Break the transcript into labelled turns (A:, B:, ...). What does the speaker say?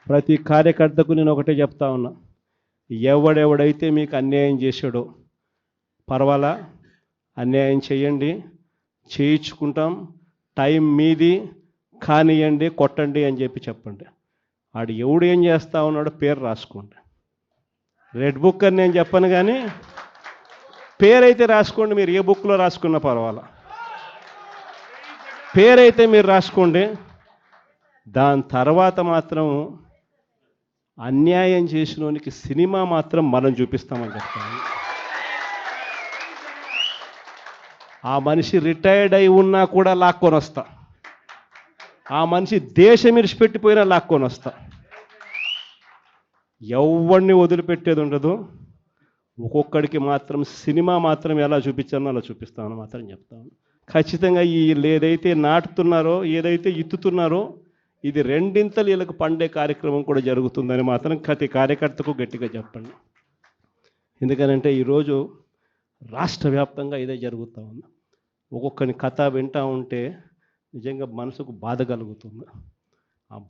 A: ప్రతి కార్యకర్తకు నేను ఒకటే చెప్తా ఉన్నా, ఎవడెవడైతే మీకు అన్యాయం చేశాడో పర్వాలా, అన్యాయం చేయండి, చేయించుకుంటాం, టైం మీది, కానియండి, కొట్టండి అని చెప్పండి. ఆడు ఎవడు ఏం చేస్తా ఉన్నాడో పేరు రాసుకోండి. రెడ్ బుక్ అని నేను చెప్పను, కానీ పేరైతే రాసుకోండి. మీరు ఏ బుక్లో రాసుకున్నా పర్వాలా, పేరైతే మీరు రాసుకోండి. దాని తర్వాత మాత్రం అన్యాయం చేసినోనికి సినిమా మాత్రం మనం చూపిస్తామని చెప్తాను. ఆ మనిషి రిటైర్డ్ అయి ఉన్నా కూడా లాక్కొని వస్తా, ఆ మనిషి దేశం విడిచిపెట్టిపోయినా లాక్కొని వస్తా. ఎవరిని వదిలిపెట్టేది ఉండదు. ఒక్కొక్కడికి మాత్రం సినిమా మాత్రం ఎలా చూపించానో అలా చూపిస్తామని మాత్రం చెప్తాను. ఖచ్చితంగా వీళ్ళు ఏదైతే నాటుతున్నారో, ఏదైతే ఇత్తుతున్నారో, ఇది రెండింతలు వీళ్ళకు పండే కార్యక్రమం కూడా జరుగుతుందని మాత్రం ప్రతి కార్యకర్తకు గట్టిగా చెప్పండి. ఎందుకనంటే ఈరోజు రాష్ట్ర వ్యాప్తంగా ఇదే జరుగుతూ ఉంది. ఒక్కొక్కని కథ వింటూ ఉంటే నిజంగా మనసుకు బాధ కలుగుతుంది.